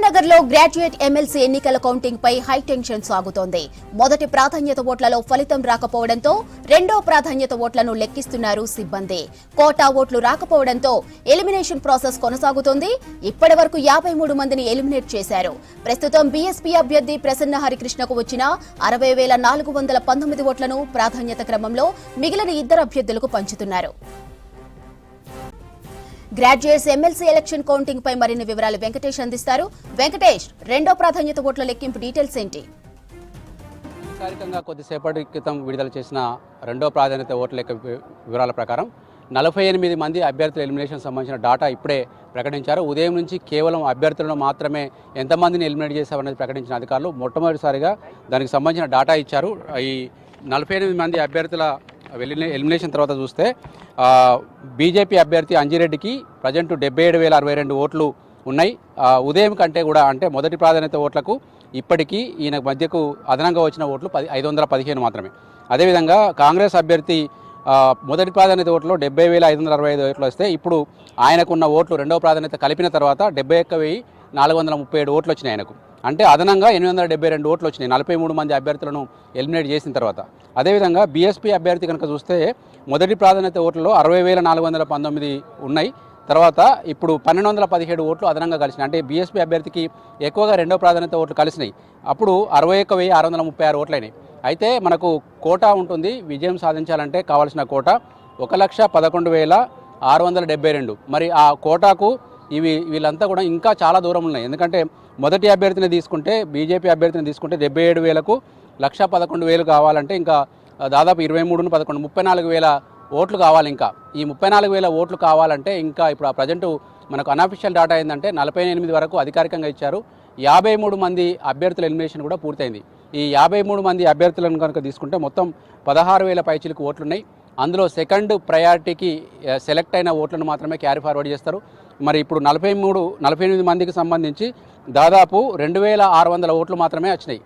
కరీంనగర్లో graduate MLC ఎన్నికల counting పై high tension సాగుతోంది. మొదటి ప్రాధాన్యత ఓట్లలో ఫలితం రాకపోవడంతో రెండో ప్రాధాన్యత ఓట్లను లెక్కిస్తున్నారు సిబ్బంది. కోటా ఓట్లు రాకపోవడంతో ఎలిమినేషన్ ప్రాసెస్ కొనసాగుతోంది. ఇప్పటి వరకు 53 మందిని ఎలిమినేట్ చేశారు. ప్రస్తుతం బీఎస్పీ అభ్యర్థి ప్రసన్న హరికృష్ణకు వచ్చిన 60,419 ఓట్లను ప్రాధాన్యత క్రమంలో మిగిలిన ఇద్దరు అభ్యర్థులకు పంచుతున్నారు. గ్రాడ్యుయేట్స్ ఎమ్మెల్సీ ఎలక్షన్ కౌంటింగ్ పై మరిన్ని వివరాలు వెంకటేష్ అందిస్తారు. వెంకటేష్, రెండో ప్రాధాన్యత ఓట్ల లెక్కింపు డీటెయిల్స్ ఏంటి? అధికారికంగా కొద్దిసేపటి క్రితం విడుదల చేసిన రెండో ప్రాధాన్యత ఓట్ల లెక్కింపు వివరాల ప్రకారం 48 మంది అభ్యర్థుల ఎలిమినేషన్ సంబంధించిన డాటా ఇప్పుడే ప్రకటించారు. ఉదయం నుంచి కేవలం అభ్యర్థులను మాత్రమే ఎంతమందిని ఎలిమినేట్ చేశామనేది ప్రకటించిన అధికారులు మొట్టమొదటిసారిగా దానికి సంబంధించిన డాటా ఇచ్చారు. ఈ 48 మంది అభ్యర్థుల ఎలిమినేషన్ తర్వాత చూస్తే బీజేపీ అభ్యర్థి అంజిరెడ్డికి ప్రజెంట్ 77,062 ఓట్లు ఉన్నాయి. ఉదయం కంటే కూడా అంటే మొదటి ప్రాధాన్యత ఓట్లకు ఇప్పటికీ ఈయన మధ్యకు అదనంగా వచ్చిన ఓట్లు 515 మాత్రమే. అదేవిధంగా కాంగ్రెస్ అభ్యర్థి మొదటి ప్రాధాన్యత ఓట్లో 70,565 ఓట్లు వస్తే ఇప్పుడు ఆయనకున్న ఓట్లు రెండవ ప్రాధాన్యత కలిపిన తర్వాత 71,437 ఓట్లు వచ్చినాయి ఆయనకు. అంటే అదనంగా 872 ఓట్లు వచ్చినాయి 43 మంది అభ్యర్థులను ఎలిమినేట్ చేసిన తర్వాత. అదేవిధంగా బీఎస్పీ అభ్యర్థి కనుక చూస్తే మొదటి ప్రాధాన్యత ఓట్లలో 60,419 ఉన్నాయి. తర్వాత ఇప్పుడు 1,217 ఓట్లు అదనంగా కలిసినాయి. అంటే బీఎస్పీ అభ్యర్థికి ఎక్కువగా రెండో ప్రాధాన్యత ఓట్లు కలిసినాయి. అప్పుడు 61,636 ఓట్లయినాయి. అయితే మనకు కోటా ఉంటుంది. విజయం సాధించాలంటే కావాల్సిన కోటా 1,11,672. మరి ఆ కోటాకు వీళ్ళంతా కూడా ఇంకా చాలా దూరం ఉన్నాయి. ఎందుకంటే మొదటి అభ్యర్థిని తీసుకుంటే బీజేపీ అభ్యర్థిని తీసుకుంటే 77,000కు 1,11,000 కావాలంటే ఇంకా దాదాపు 23, 11, 34,000 ఓట్లు కావాలి. ఇంకా ఈ 34,000 ఓట్లు కావాలంటే ఇంకా ఇప్పుడు ప్రజెంట్ మనకు అనఫిషియల్ డేటా ఏంటంటే 48 వరకు అధికారికంగా ఇచ్చారు. 53 మంది అభ్యర్థుల ఎలిమినేషన్ కూడా పూర్తయింది. ఈ 53 మంది అభ్యర్థులను కనుక తీసుకుంటే మొత్తం 16,000 పైచిలకు ఓట్లున్నాయి. అందులో సెకండ్ ప్రయారిటీకి సెలెక్ట్ అయిన ఓట్లను మాత్రమే క్యారీ ఫార్వర్డ్ చేస్తారు. మరి ఇప్పుడు 48 మందికి సంబంధించి దాదాపు 2,600 ఓట్లు మాత్రమే వచ్చినాయి.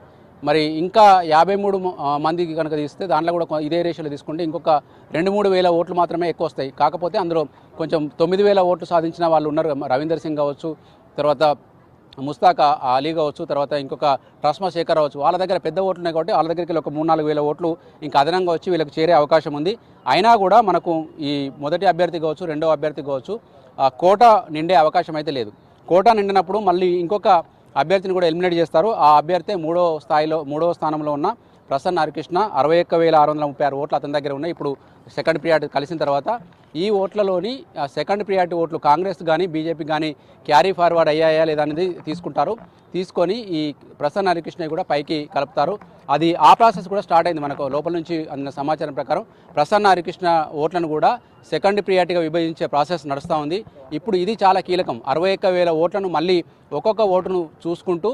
మరి ఇంకా 53 మందికి కనుక తీస్తే దాంట్లో కూడా ఇదే రేషియోలో తీసుకుంటే ఇంకొక 2-3 వేల ఓట్లు మాత్రమే ఎక్కువ వస్తాయి. కాకపోతే అందులో కొంచెం 9,000 ఓట్లు సాధించిన వాళ్ళు ఉన్నారు. రవీందర్ సింగ్ కావచ్చు, తర్వాత ముస్తాక్ అలీ కావచ్చు, తర్వాత ఇంకొక ట్రస్మా శేఖర్ కావచ్చు. వాళ్ళ దగ్గర పెద్ద ఓట్లు ఉన్నాయి కాబట్టి వాళ్ళ దగ్గరికి ఒక 3-4 వేల ఓట్లు ఇంకా అదనంగా వచ్చి వీళ్ళకి చేరే అవకాశం ఉంది. అయినా కూడా మనకు ఈ మొదటి అభ్యర్థి కావచ్చు, రెండో అభ్యర్థి కావచ్చు కోటా నిండే అవకాశం అయితే లేదు. కోటా నిండినప్పుడు మళ్ళీ ఇంకొక అభ్యర్థిని కూడా ఎలిమినేట్ చేస్తారు. ఆ అభ్యర్థి మూడవ స్థానంలో ఉన్న ప్రసన్న హరికృష్ణ 61,636 ఓట్లు అతని దగ్గర ఉన్నాయి. ఇప్పుడు సెకండ్ ప్రియారిటీ కలిసిన తర్వాత ఈ ఓట్లలోని సెకండ్ ప్రియారిటీ ఓట్లు కాంగ్రెస్ కానీ బీజేపీ కానీ క్యారీ ఫార్వర్డ్ అయ్యాయా లేదా అనేది తీసుకొని ఈ ప్రసన్న హరికృష్ణ కూడా పైకి కలుపుతారు. అది ఆ ప్రాసెస్ కూడా స్టార్ట్ అయింది. మనకు లోపల నుంచి అందిన సమాచారం ప్రకారం ప్రసన్న హరికృష్ణ ఓట్లను కూడా సెకండ్ ప్రియారిటీగా విభజించే ప్రాసెస్ నడుస్తూ ఉంది. ఇప్పుడు ఇది చాలా కీలకం. 61,000 ఓట్లను మళ్ళీ ఒక్కొక్క ఓటును చూసుకుంటూ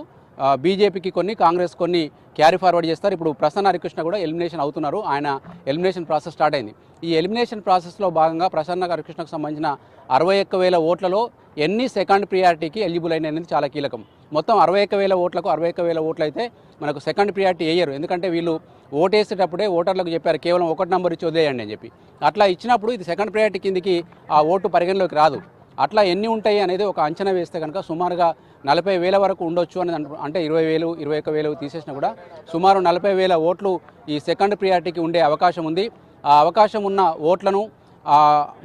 బీజేపీకి కొన్ని, కాంగ్రెస్ కొన్ని క్యారీ ఫార్వర్డ్ చేస్తారు. ఇప్పుడు ప్రసన్న హరికృష్ణ కూడా ఎలిమినేషన్ అవుతున్నారు. ఆయన ఎలిమినేషన్ ప్రాసెస్ స్టార్ట్ అయింది. ఈ ఎలిమినేషన్ ప్రాసెస్లో భాగంగా ప్రసన్న హరికృష్ణకు సంబంధించిన 61,000 ఓట్లలో ఎన్ని సెకండ్ ప్రియారిటీకి ఎలిజిబుల్ అయినాయి అనేది చాలా కీలకం. మొత్తం 61,000 ఓట్లకు 61,000 ఓట్లు అయితే మనకు సెకండ్ ప్రియారిటీ వేయరు. ఎందుకంటే వీళ్ళు ఓటేసేటప్పుడే ఓటర్లకు చెప్పారు కేవలం 1 నెంబర్ ఇచ్చి వదిలేయండి అని చెప్పి. అట్లా ఇచ్చినప్పుడు ఇది సెకండ్ ప్రియారిటీ కిందికి ఆ ఓటు పరిగణలోకి రాదు. అట్లా ఎన్ని ఉంటాయి అనేది ఒక అంచనా వేస్తే కనుక సుమారుగా 40,000 వరకు ఉండొచ్చు అని అంటే 20,000, 21,000 తీసేసినా కూడా సుమారు 40,000 ఓట్లు ఈ సెకండ్ ప్రియారిటీకి ఉండే అవకాశం ఉంది. ఆ అవకాశం ఉన్న ఓట్లను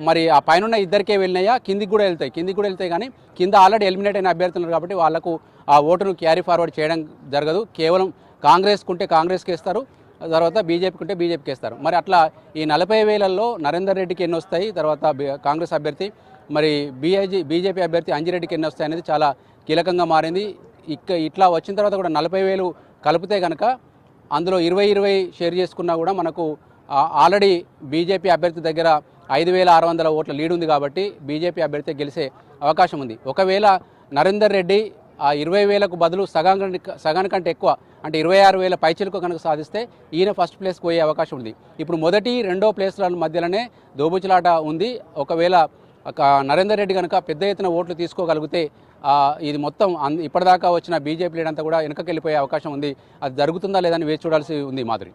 మరి ఆ పైన ఇద్దరికే వెళ్ళినాయా కిందికి కూడా వెళ్తాయి కానీ కింద ఆల్రెడీ ఎలిమినేట్ అయిన అభ్యర్థులు కాబట్టి వాళ్లకు ఆ ఓటును క్యారీ ఫార్వర్డ్ చేయడం జరగదు. కేవలం కాంగ్రెస్కి ఉంటే కాంగ్రెస్కి వేస్తారు, తర్వాత బీజేపీకి ఉంటే బీజేపీకి వేస్తారు. మరి అట్లా ఈ 40,000లో నరేందర్ రెడ్డికి ఎన్ని వస్తాయి, తర్వాత కాంగ్రెస్ అభ్యర్థి మరి బీజేపీ అభ్యర్థి అంజిరెడ్డికి ఎన్ని వస్తాయి అనేది చాలా కీలకంగా మారింది. ఇట్లా వచ్చిన తర్వాత కూడా 40,000 కలిపితే కనుక అందులో 20-20 షేర్ చేసుకున్నా కూడా మనకు ఆల్రెడీ బీజేపీ అభ్యర్థి దగ్గర 5,600 ఓట్ల లీడ్ ఉంది కాబట్టి బీజేపీ అభ్యర్థి గెలిచే అవకాశం ఉంది. ఒకవేళ నరేందర్ రెడ్డి ఆ 20,000కు బదులు సగానికంటే ఎక్కువ అంటే 26,000 పైచిలకు కనుక సాధిస్తే ఈయన ఫస్ట్ ప్లేస్కి పోయే అవకాశం ఉంది. ఇప్పుడు మొదటి రెండో ప్లేస్ల మధ్యలోనే దోబుచులాట ఉంది. ఒకవేళ నరేందర్ రెడ్డి కనుక పెద్ద ఎత్తున ఓట్లు తీసుకోగలిగితే ఇది మొత్తం ఇప్పటిదాకా వచ్చిన బీజేపీ లీడ్ అంతా కూడా వెనకకి వెళ్ళిపోయే అవకాశం ఉంది. అది జరుగుతుందా లేదని వేచి చూడాల్సి ఉంది మాధురి.